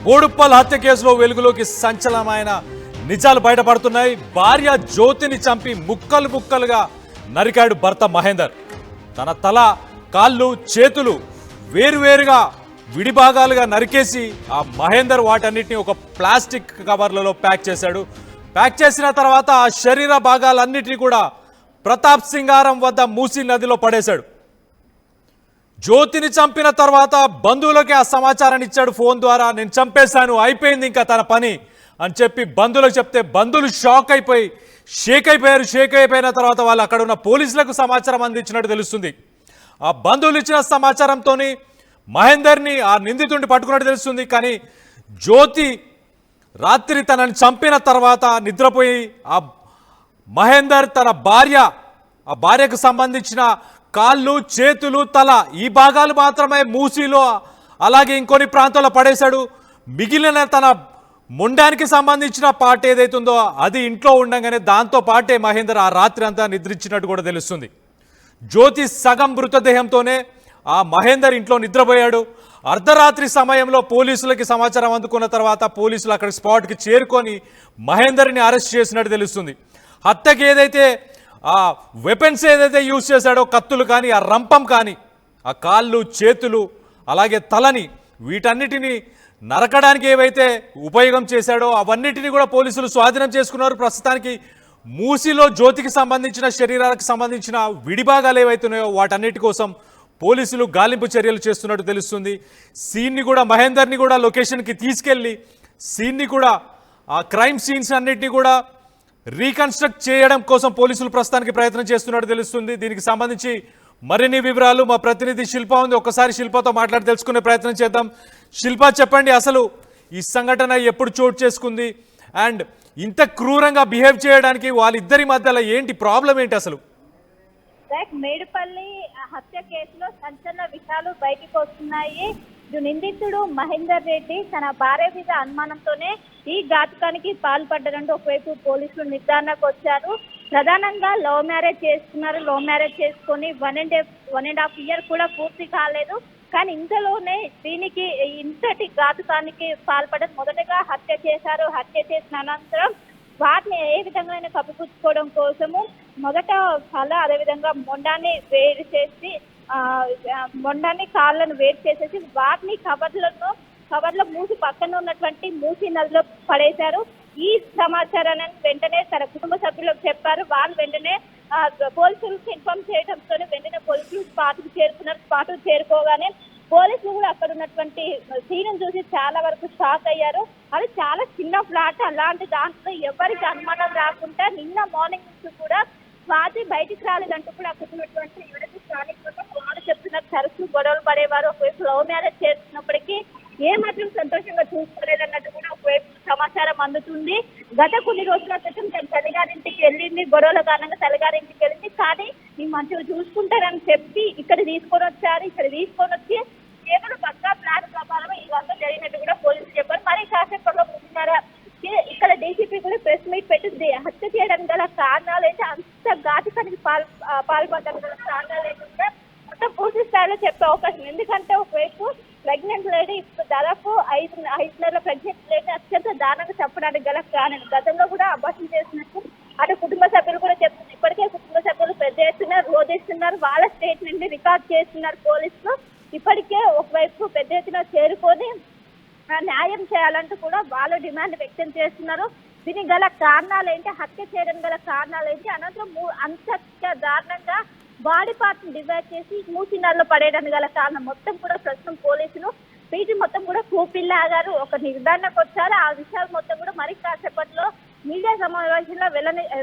బోడుప్పల్ హత్య కేసులో వెలుగులోకి సంచలనమైన నిజాలు బయటపడుతున్నాయి. భార్య జ్యోతిని చంపి ముక్కలు ముక్కలుగా నరికాడు భర్త మహేందర్. తన తల, కాళ్ళు, చేతులు వేరువేరుగా విడిభాగాలుగా నరికేసి ఆ మహేందర్ వాటన్నిటిని ఒక ప్లాస్టిక్ కవర్లలో ప్యాక్ చేశాడు. ప్యాక్ చేసిన తర్వాత ఆ శరీర భాగాలన్నిటినీ కూడా ప్రతాప్ సింగారం వద్ద మూసీ నదిలో పడేశాడు. జ్యోతిని చంపిన తర్వాత బంధువులకి ఆ సమాచారాన్ని ఇచ్చాడు ఫోన్ ద్వారా. నేను చంపేశాను, అయిపోయింది ఇంకా తన పని అని చెప్పి బంధువులకు చెప్తే బంధువులు షేక్ అయిపోయారు. షేక్ అయిపోయిన తర్వాత వాళ్ళు అక్కడ ఉన్న పోలీసులకు సమాచారం అందించినట్టు తెలుస్తుంది. ఆ బంధువులు ఇచ్చిన సమాచారంతో మహేందర్ని ఆ నిందితుడిని పట్టుకున్నట్టు తెలుస్తుంది. కానీ జ్యోతి రాత్రి తనని చంపిన తర్వాత నిద్రపోయి ఆ మహేందర్ తన భార్యకు సంబంధించిన కాళ్ళు, చేతులు, తల ఈ భాగాలు మాత్రమే మూసీలో అలాగే ఇంకొన్ని ప్రాంతాల్లో పడేశాడు. మిగిలిన తన మొండానికి సంబంధించిన పార్ట్ ఏదైతుందో అది ఇంట్లో ఉండగానే దాంతో పాటే మహేందర్ ఆ రాత్రి అంతా నిద్రించినట్టు కూడా తెలుస్తుంది. జ్యోతి సగం మృతదేహంతోనే ఆ మహేందర్ ఇంట్లో నిద్రపోయాడు. అర్ధరాత్రి సమయంలో పోలీసులకి సమాచారం అందుకున్న తర్వాత పోలీసులు అక్కడ స్పాట్కి చేరుకొని మహేందర్ని అరెస్ట్ చేసినట్టు తెలుస్తుంది. హత్యకి ఏదైతే ఆ వెపన్స్ ఏదైతే యూజ్ చేశాడో, కత్తులు కానీ, ఆ రంపం కానీ, ఆ కాళ్ళు, చేతులు అలాగే తలని వీటన్నిటిని నరకడానికి ఏవైతే ఉపయోగం చేశాడో అవన్నిటిని కూడా పోలీసులు స్వాధీనం చేసుకున్నారు. ప్రస్తుతానికి మూసీలో జ్యోతికి సంబంధించిన శరీరాలకు సంబంధించిన విడిభాగాలు ఏవైతున్నాయో వాటన్నిటి కోసం పోలీసులు గాలింపు చర్యలు చేస్తున్నట్టు తెలుస్తుంది. సీన్ని కూడా మహేందర్ని కూడా లొకేషన్కి తీసుకెళ్ళి సీన్ని కూడా ఆ క్రైమ్ సీన్స్ అన్నిటినీ కూడా రీకన్స్ట్రక్ట్ చేయడం కోసం పోలీసులు ప్రస్తుతానికి ప్రయత్నం చేస్తున్నట్టు తెలుస్తుంది. దీనికి సంబంధించి మరిన్ని వివరాలు మా ప్రతినిధి శిల్ప ఉంది. ఒక్కసారి శిల్పతో మాట్లాడి తెలుసుకునే ప్రయత్నం చేద్దాం. శిల్ప, చెప్పండి, అసలు ఈ సంఘటన ఎప్పుడు చోటు చేసుకుంది అండ్ ఇంత క్రూరంగా బిహేవ్ చేయడానికి వాళ్ళిద్దరి మధ్యలో ఏంటి ప్రాబ్లం ఏంటి అసలు? మేడిపల్లి హత్య కేసులో సంచలన విషయాలు బయటికి వస్తున్నాయి. నిందితుడు మహేందర్ రెడ్డి తన భార్య మీద అనుమానంతోనే ఈ ఘాతుకానికి పాల్పడ్డారంటూ ఒకవైపు పోలీసులు నిర్ధారణకు వచ్చారు. ప్రధానంగా లవ్ మ్యారేజ్ చేసుకున్నారు. లవ్ మ్యారేజ్ చేసుకొని 1.5 year కూడా పూర్తి కాలేదు. కానీ ఇంతలోనే దీనికి ఇంతటి ఘాతుకానికి పాల్పడడం, మొదటగా హత్య చేశారు. హత్య చేసిన అనంతరం వాటిని ఏ విధంగా కప్పిపుచ్చుకోవడం కోసము మొదట అదేవిధంగా మొండాన్ని కాళ్ళను వేడి చేసేసి వాటిని కవర్లో మూసి పక్కన ఉన్నటువంటి మూసి నదిలో పడేశారు. ఈ సమాచారాన్ని వెంటనే తన కుటుంబ సభ్యులకు చెప్పారు. వాళ్ళు వెంటనే పోలీసులకు ఇన్ఫార్మ్ చేయడంతో వెంటనే పోలీసులు స్పాట్కు చేరుకున్నారు. స్పాట్కు చేరుకోగానే పోలీసులు కూడా అక్కడ ఉన్నటువంటి సీన్ చూసి చాలా వరకు షాక్ అయ్యారు. అది చాలా చిన్న ఫ్లాట్, అలాంటి దాంట్లో ఎవరికి అనుమానం రాకుండా నిన్న మార్నింగ్ నుంచి కూడా స్వాతి బయటికి రాలేదంటూ కూడా అక్కడ ఉన్నటువంటి ఎవరైతే స్థానికులు వాళ్ళు చెప్తున్నారు. తరచూ గొడవలు పడేవారు. ఒకవైపు లవ్ మ్యారేజ్ చేస్తున్నప్పటికీ ఏమాత్రం సంతోషంగా చూసుకోలేదన్నట్టు కూడా ఒకవైపు సమాచారం అందుతుంది. గత కొన్ని రోజుల క్రితం తన తల్లిగారింటికి వెళ్ళింది. గొడవల కారణంగా తల్లిగారింటికి వెళ్ళింది. కానీ ఈ మంచిగా చూసుకుంటారని చెప్పి ఇక్కడ తీసుకొని వచ్చి కేవలం పక్కా ప్లాన్ ప్రకారం ఇదంతా జరిగినట్టు కూడా పోలీసులు చెప్పారు. మరి కాసేపట్లో ముందున్నారా ఇక్కడ డీజీపీ కూడా ప్రెస్ మీట్ పెట్టి హత్య చేయడానికి గల కారణాలు అయితే అంత ఘాతుకానికి పాల్పడడానికి గల కారణాలు ఏంటంటే మొత్తం పూర్తి స్థాయిలో చెప్పే అవకాశం. ఎందుకంటే ఒకవైపు ప్రెగ్నెంట్ లేడీ, ఇప్పుడు దాదాపు 5 నెలల ప్రెగ్నెంట్ లేడీ అత్యంత దారుణంగా చెప్పడానికి గల కారణం. గతంలో కూడా అబార్షన్ చేసినట్టు అటు కుటుంబ సభ్యులు కూడా చెప్తున్నారు. ఇప్పటికే కుటుంబ సభ్యులు పెద్ద ఎత్తున రోధిస్తున్నారు. వాళ్ళ స్టేట్మెంట్ ని రికార్డ్ చేస్తున్నారు పోలీసులు. ఇప్పటికే ఒకవైపు పెద్ద ఎత్తున చేరుకొని న్యాయం చేయాలంటూ కూడా వాళ్ళు డిమాండ్ వ్యక్తం చేస్తున్నారు. దీనికి గల కారణాలు ఏంటి, హత్య చేయడం గల కారణాలు ఏంటి, అనంతరం అంత దారుణంగా బాడీ పార్ట్ ని డివైడ్ చేసి మూసినాల్లో పడేయడానికి గల కారణం మొత్తం కూడా ప్రస్తుతం పోలీసులు వీటి మొత్తం కూడా కూపిల్లాగారు ఒక నిర్ధారణకు వచ్చారు. ఆ విషయాలు మొత్తం కూడా మరి కాసేపట్లో మీడియా సమావేశంలో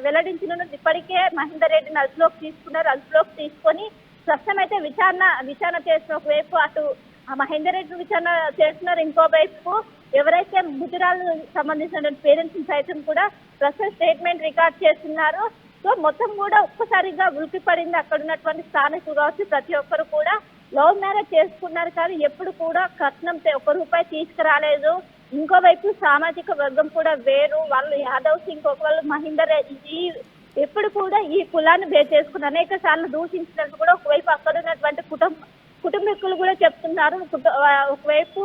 వెల్లడించనున్నారు. ఇప్పటికే మహేందర్ రెడ్డిని అదుపులోకి తీసుకున్నారు. అదుపులోకి తీసుకొని ప్రస్తుతం అయితే విచారణ చేసిన ఒకవైపు అటు మహేందర్ రెడ్డి విచారణ చేస్తున్నారు. ఇంకోవైపు ఎవరైతే ముదిరాలు సంబంధించిన పేరెంట్స్ సైతం కూడా ప్రస్తుతం స్టేట్మెంట్ రికార్డ్ చేస్తున్నారు. సో మొత్తం కూడా ఒక్కసారిగా ఉలికి పడింది అక్కడ ఉన్నటువంటి స్థానికులు కావచ్చు. ప్రతి ఒక్కరు కూడా లవ్ మ్యారేజ్ చేసుకున్నారు కానీ ఎప్పుడు కూడా కట్నం ₹1 తీసుకురాలేదు. ఇంకోవైపు సామాజిక వర్గం కూడా వేరు, వాళ్ళు యాదవ్స్, ఇంకొక వాళ్ళు మహేందర్ రెడ్డి. ఎప్పుడు కూడా ఈ కులాన్ని బేస్ చేసుకుని అనేక సార్లు దూషించినట్టు కూడా ఒకవైపు అక్కడ ఉన్నటువంటి కుటుంబీకులు కూడా చెప్తున్నారు. ఒకవైపు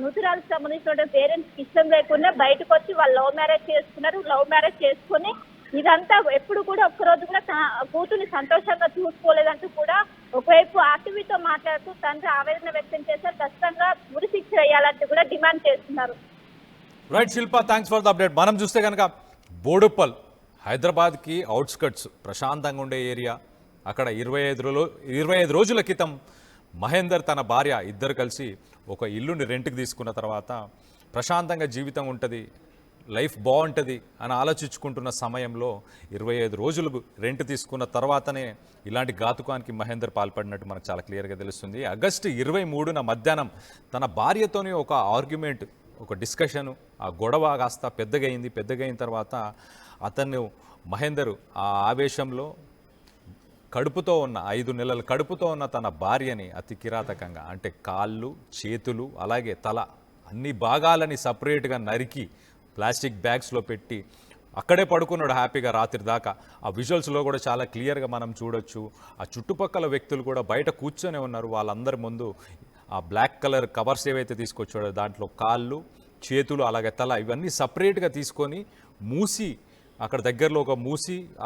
మృతురాలకు సంబంధించిన పేరెంట్స్కి ఇష్టం లేకుండా బయటకు వచ్చి వాళ్ళు లవ్ మ్యారేజ్ చేసుకున్నారు. లవ్ మ్యారేజ్ చేసుకుని ఇదంతా ఎప్పుడు కూడా ఒక్కరోజు కూడా కూతుర్ని సంతోషంగా చూసుకోలేదంటూ కూడా ఒకవైపు ఆర్టీవీతో మాట్లాడుతూ తండ్రి ఆవేదన వ్యక్తం చేశారు. ఖచ్చితంగా ఉరి శిక్ష వేయాలంటూ కూడా డిమాండ్ చేస్తున్నారు. Right Shilpa, thanks for the update. మనం చూస్తే కనుక బోడుప్పల్ హైదరాబాద్కి అవుట్స్కట్స్ ప్రశాంతంగా ఉండే ఏరియా. అక్కడ 25 రోజుల క్రితం మహేందర్ తన భార్య ఇద్దరు కలిసి ఒక ఇల్లుని రెంట్కి తీసుకున్న తర్వాత ప్రశాంతంగా జీవితం ఉంటుంది, లైఫ్ బాగుంటుంది అని ఆలోచించుకుంటున్న సమయంలో 25 రోజులు రెంట్ తీసుకున్న తర్వాతనే ఇలాంటి ఘాతుకానికి మహేందర్ పాల్పడినట్టు మనకు చాలా క్లియర్గా తెలుస్తుంది. ఆగస్టు 23న మధ్యాహ్నం తన భార్యతోని ఒక ఆర్గ్యుమెంట్, ఒక డిస్కషను, ఆ గొడవ కాస్త పెద్దగైన తర్వాత అతను మహేందర్ ఆ ఆవేశంలో కడుపుతో ఉన్న 5 నెలల కడుపుతో ఉన్న తన భార్యని అతి కిరాతకంగా అంటే కాళ్ళు, చేతులు, అలాగే తల అన్ని భాగాలని సపరేట్గా నరికి ప్లాస్టిక్ బ్యాగ్స్లో పెట్టి అక్కడే పడుకున్నాడు హ్యాపీగా రాత్రి దాకా. ఆ విజువల్స్లో కూడా చాలా క్లియర్గా మనం చూడొచ్చు. ఆ చుట్టుపక్కల వ్యక్తులు కూడా బయట కూర్చొనే ఉన్నారు. వాళ్ళందరి ముందు ఆ బ్లాక్ కలర్ కవర్స్ ఏవైతే తీసుకొచ్చాడో దాంట్లో కాళ్ళు, చేతులు, అలాగే తల ఇవన్నీ సపరేట్గా తీసుకొని మూసి అక్కడ దగ్గరలో ఒక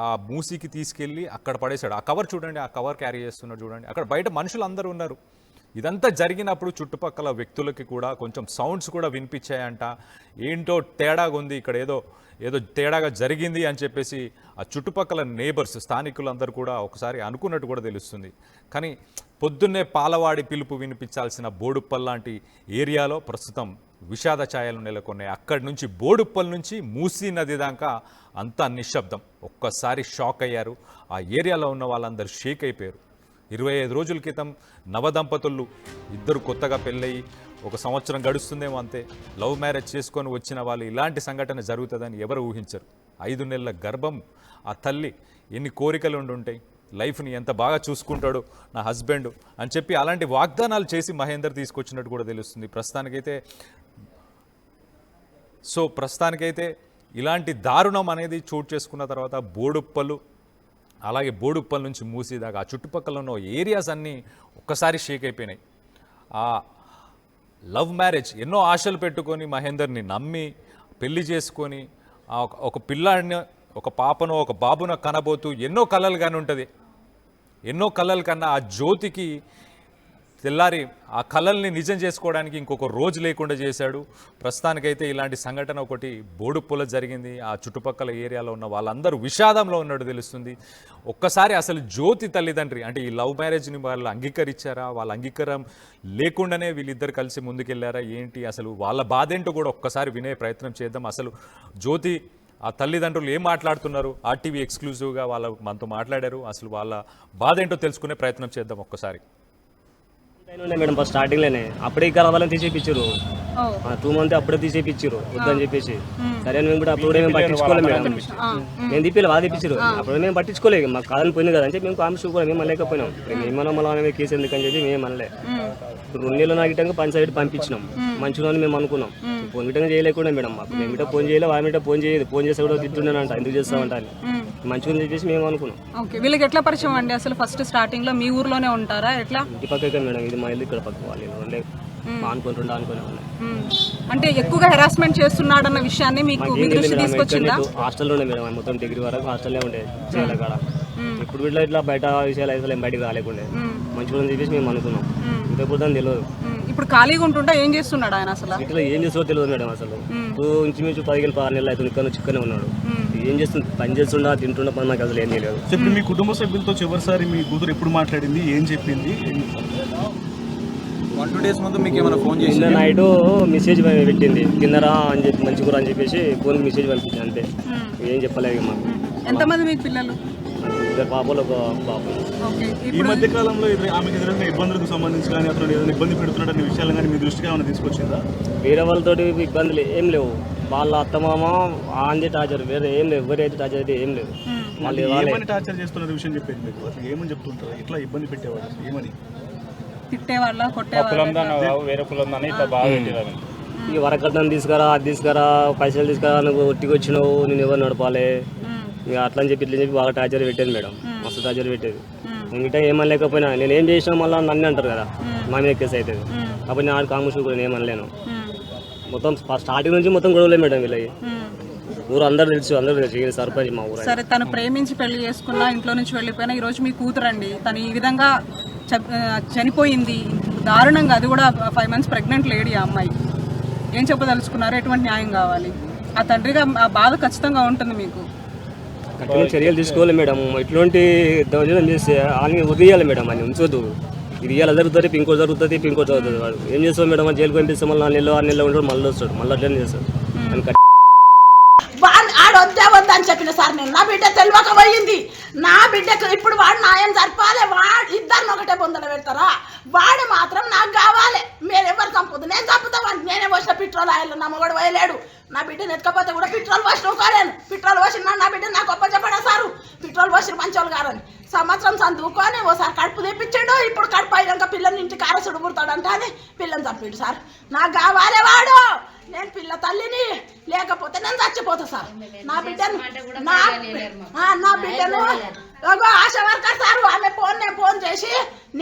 ఆ మూసికి తీసుకెళ్ళి అక్కడ పడేశాడు. ఆ కవర్ చూడండి, ఆ కవర్ క్యారీ చేస్తున్నాడు చూడండి. అక్కడ బయట మనుషులు అందరూ ఉన్నారు. ఇదంతా జరిగినప్పుడు చుట్టుపక్కల వ్యక్తులకి కూడా కొంచెం సౌండ్స్ కూడా వినిపించాయంట. ఏంటో తేడాగా ఉంది, ఇక్కడ ఏదో తేడాగా జరిగింది అని చెప్పేసి ఆ చుట్టుపక్కల నేబర్స్, స్థానికులందరూ కూడా ఒకసారి అనుకున్నట్టు కూడా తెలుస్తుంది. కానీ పొద్దున్నే పాలవాడి పిలుపు వినిపించాల్సిన బోడుప్పల్ లాంటి ఏరియాలో ప్రస్తుతం విషాద ఛాయలు నెలకొన్నాయి. అక్కడి నుంచి బోడుప్పల్ నుంచి మూసీ నది దాకా అంతా నిశ్శబ్దం. ఒక్కసారి షాక్ అయ్యారు. ఆ ఏరియాలో ఉన్న వాళ్ళందరూ షేక్ అయిపోయారు. 25 రోజుల క్రితం నవదంపతులు ఇద్దరు కొత్తగా పెళ్ళయి 1 సంవత్సరం గడుస్తుందేమో అంతే, లవ్ మ్యారేజ్ చేసుకొని వచ్చిన వాళ్ళు ఇలాంటి సంఘటన జరుగుతుందని ఎవరు ఊహించరు. 5 నెలల గర్భం, ఆ తల్లి ఎన్ని కోరికలు ఉండుంటాయి, లైఫ్ని ఎంత బాగా చూసుకుంటాడు నా హస్బెండ్ అని చెప్పి అలాంటి వాగ్దానాలు చేసి మహేందర్ తీసుకొచ్చినట్టు కూడా తెలుస్తుంది. ప్రస్తుతానికైతే ఇలాంటి దారుణం అనేది చోటు చేసుకున్న తర్వాత బోడుప్పల్ నుంచి మూసీ దాకా ఆ చుట్టుపక్కల ఉన్న ఏరియాస్ అన్నీ ఒక్కసారి షేక్ అయిపోయినాయి. ఆ లవ్ మ్యారేజ్ ఎన్నో ఆశలు పెట్టుకొని మహేందర్ని నమ్మి పెళ్లి చేసుకొని ఒక పిల్లాడిని, ఒక పాపను, ఒక బాబును కనబోతూ ఎన్నో కలలు కానీ ఉంటుంది. ఎన్నో కలల కన్నా ఆ జ్యోతికి తెల్లారి ఆ కలల్ని నిజం చేసుకోవడానికి ఇంకొక రోజు లేకుండా చేశాడు. ప్రస్తుతానికైతే ఇలాంటి సంఘటన ఒకటి బోడుప్పల్లో జరిగింది. ఆ చుట్టుపక్కల ఏరియాలో ఉన్న వాళ్ళందరూ విషాదంలో ఉన్నట్టు తెలుస్తుంది. ఒక్కసారి అసలు జ్యోతి తల్లిదండ్రి అంటే ఈ లవ్ మ్యారేజ్ని వాళ్ళు అంగీకరించారా, వాళ్ళ అంగీకారం లేకుండానే వీళ్ళిద్దరు కలిసి ముందుకెళ్లారా ఏంటి, అసలు వాళ్ళ బాధ ఏంటో కూడా ఒక్కసారి వినే ప్రయత్నం చేద్దాం. అసలు జ్యోతి ఆ తల్లిదండ్రులు ఏం మాట్లాడుతున్నారు, ఆర్టీవీ ఎక్స్క్లూజివ్గా మనతో మాట్లాడారు. అసలు వాళ్ళ బాధ ఏంటో తెలుసుకునే ప్రయత్నం చేద్దాం ఒక్కసారి. మేడం ఫస్ట్ స్టార్టింగ్లోనే అప్పుడే ఇక్కడ వాళ్ళని తీసేపించారు. 2 మంత్ అప్పుడే తీసేపించారు వద్దని చెప్పేసి. సరే మేము కూడా అప్పుడు మేము పట్టించుకోలేదు మేడం. మేము తీపి బాగా తెప్పించారు. అప్పుడు మేము పట్టించుకోలేదు, మాకు కాదని పోయింది కదా అని చెప్పి మేము కామెంట్స్ కూడా మేము అనలేకపోయినాం. ఏమన్నా మళ్ళీ కేసు ఎందుకని చెప్పి మేము అనలే. 2 నెలలు నాగిటంగా పంచాయతీ పంపించినాం. మంచిగా మేము అనుకున్నాం. ఫోన్ గిట్టంగా చేయలేకుండా మేడం మాకు మేమిట ఫోన్ చేయలేదు, ఆమెట ఫోన్ చేయలేదు. ఫోన్ చేస్తే కూడా తిట్టున్నానంట, ఎందుకు చేస్తామంట అని. మంచిగా చెప్పేసి మేము అనుకున్నాం. ఓకే, వీళ్ళకి ఎట్లా పరిచయం అండి అసలు? ఫస్ట్ స్టార్టింగ్ లో మీ ఊర్లోనే ఉంటారా ఎట్లా? ఇంటి పక్కకే మేడం, ఇది మా ఇల్లు ఇక్కడ పక్క వాళ్ళు అనుకునే ఉన్నాయి. అంటే ఎక్కువగా హెరాస్మెంట్ చేస్తున్నాడన్న విషయాన్ని మీకు దృష్టి తీసుకొచ్చిందా? హాస్టల్లోనే మేడం, మొత్తం డిగ్రీ వరకు హాస్టల్లో ఉండే చేయాలి కాడ. ఇప్పుడు ఇట్లా బయట విషయాలు అయితే బయటకు రాలేకుండే. మంచిగా చెప్పేసి మేము అనుకున్నాం. ఇంకెప్పుడు తెలియదు. ఇప్పుడు ఖాళీగా ఉంటుంటే ఏం చేస్తున్నాడు ఆయన అసలు? ఇట్లా ఏం చేస్తుందో తెలియదు మేడం. అసలు ఇంచుమించు 10 నెలలు అయితే ఇక్కడ చిక్కనే ఉన్నాడు. ఏం చేస్తుంది, పని చేస్తుండా తింటుండా పని నాకు అసలు ఏం తెలియదు. ఇప్పుడు మీ కుటుంబ సభ్యులతో చివరిసారి మీ కూతురు ఎప్పుడు మాట్లాడింది, ఏం చెప్పింది? 1-2 days ముందు మీకు ఏమైనా ఫోన్ చేసి నైట్ మెసేజ్ పెట్టింది, తిన్నరా అని చెప్పి మంచి కూర అని చెప్పేసి ఫోన్కి మెసేజ్ పంపించింది అంతే. ఏం చెప్పలేదు మాకు. ఎంతమంది మీకు పిల్లలు? 2 పాపలు, 1 బాబు. ఈ మధ్య కాలంలో ఆమెకు ఎదురైన ఇబ్బందులకు సంబంధించి కానీ అతను ఏదైనా ఇబ్బంది పెడుతున్నాడనే విషయాలు కానీ మీ దృష్టికి ఏమైనా తీసుకొచ్చిందా? వేరే వాళ్ళతోటి ఇబ్బందులు ఏం లేవు. వాళ్ళ అత్తమామ ఆంది టార్చర్, వేరే ఏం లేవు. ఎవరైతే టార్చర్ అయితే ఏం లేదు. ఏమని టార్చర్ చేస్తున్న విషయం చెప్పేది మీకు? అసలు ఏమని చెప్తుంటారు, ఎట్లా ఇబ్బంది పెట్టేవాడు, ఏమని తిట్టేవాళ్ళ, కొట్టేవాళ్ళ? ఈ వరకట్నం తీసుకురా, అది తీసుకురా, పైసలు తీసుకురా, నువ్వు ఒట్టికి వచ్చినావు, నేను ఎవరు నడపాలి, ఇక అట్లా అని చెప్పి ఇట్లా చెప్పి బాగా టార్చర్ పెట్టేది మేడం. మస్తు టార్చర్ పెట్టేది. ఇంగిట ఏమనలేకపోయినా నేను ఏం చేసినా మళ్ళీ నన్ను అంటారు కదా మా మీద కేసు అవుతుంది కాబట్టి నేను కాంగ్రెస్ నేను ఏమనలేను. మొత్తం స్టార్టింగ్ నుంచి మొత్తం గొడవలే మేడం వీళ్ళకి. ఊరు అందరూ తెలుసు ఈ సర్పంచ్ మా ఊరు. సరే, తను ప్రేమించి పెళ్లి చేసుకున్నా, ఇంట్లో నుంచి వెళ్ళిపోయినా, ఈ రోజు మీ కూతురండి తను ఈ విధంగా చనిపోయింది దారుణంగా, అది కూడా 5 months ప్రెగ్నెంట్ లేడీ ఆ అమ్మాయి. ఏం చెప్పదలుచుకున్నారు? ఎటువంటి న్యాయం కావాలి? ఆ తండ్రిగా ఆ బాధ ఖచ్చితంగా ఉంటుంది మీకు. కఠిన చర్యలు తీసుకోవాలి మేడం. ఇట్లాంటి దౌర్జన్యం చేస్తే వాళ్ళని వదిలేయాలి మేడం, అని ఉంచొద్దు. ఇది ఇవాళ జరుగుతుంది, ఇంకో జరుగుతుంది, ఇంకో జరుగుతుంది. వాడు ఏం చేస్తాం మేడం, జైలుకి పంపిస్తే మళ్ళీ 4 నెలలు 6 నెలలు ఉంటాడు, మళ్ళీ వస్తాడు, మళ్ళీ అట్లనే చేస్తాడు. ఆడొద్దే వద్దని చెప్పిన సార్ నేను. నా బిడ్డ తెలియకపోయింది. నా బిడ్డకు ఇప్పుడు వాడు న్యాయం జరపాలి. వాడు ఇద్దరిని ఒకటే బొందలు పెడతారా? వాడు మాత్రం నాకు కావాలి. మీరు ఎవరు చంపదు, నేను చంపుతామని. నేనే పోసిన పెట్రోల్ ఆయిల్ నా మగడు పోయలేడు. నా బిడ్డను ఎత్తుకపోతే కూడా పెట్రోల్ పోసిన కాలేను. పెట్రోల్ పోసిన నా బిడ్డ నాకు ఒప్ప చెప్పడా సారు? పెట్రోల్ పోసిన మంచోళ్ళు గారని సంవత్సరం చదువుకొని ఓసారి కడుపు తెప్పించాడు. ఇప్పుడు కడుపు అయినాక పిల్లల్ని ఇంటికి కారసుడు పుడతాడంట అని పిల్లని చంపాడు సార్. నాకు కావాలి వాడు. నేను పిల్ల తల్లిని, లేకపోతే నేను చచ్చిపోతా సార్. నా బిడ్డను ఆశ వర్కర్ సార్ ఆమె ఫోన్ చేసి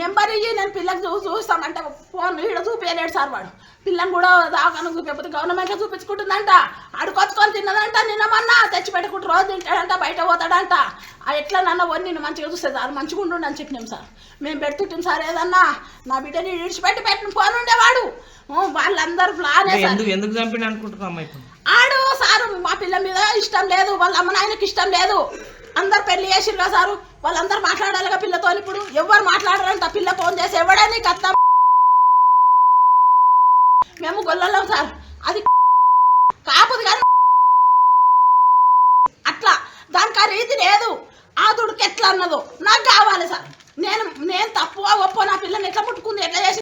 నెంబర్ ఇయ్యి నేను పిల్లకి చూస్తామంటే ఫోన్ ఈడ చూపించలేడు సార్. వాడు పిల్లని కూడా దాకా చూపించకపోతే గవర్నమెంట్లో చూపించుకుంటుందంట. అడుకొచ్చుకొని తిన్నదంట. నిన్నమన్నా తెచ్చి పెట్టుకుంటూ రోజు తింటాడంట, బయట పోతాడంట. ఎట్లా నన్న నిన్ను మంచిగా చూస్తే సార్ మంచిగా ఉండు అని చెప్పినాం సార్. మేము పెడుతుంటాం సార్. ఏదన్నా నా బిడ్డని విడిచిపెట్టి పెట్టిన ఫోన్ ఉండేవాడు. వాళ్ళందరూ ప్లానే ఎందుకు చంపిన అనుకుంటున్నాం ఆడు సారు. మా పిల్ల మీద ఇష్టం లేదు, వాళ్ళ అమ్మ నాయనకి ఇష్టం లేదు. అందరు పెళ్లి చేసిరు కదా సారు. వాళ్ళందరూ మాట్లాడాలిగా పిల్లతో. ఇప్పుడు ఎవరు మాట్లాడారంట? పిల్ల ఫోన్ చేసి ఎవడని కత్తా మేము గొల్లలో సార్. అది కాపుది కానీ అట్లా దానికి ఆ రీతి లేదు. ఆ దుడికి ఎట్లా అన్నదో నాకు కావాలి సార్. నేను తప్పు ఒప్పో నా పిల్లని ఎట్లా ముట్టుకుంది, ఎట్లా చేసి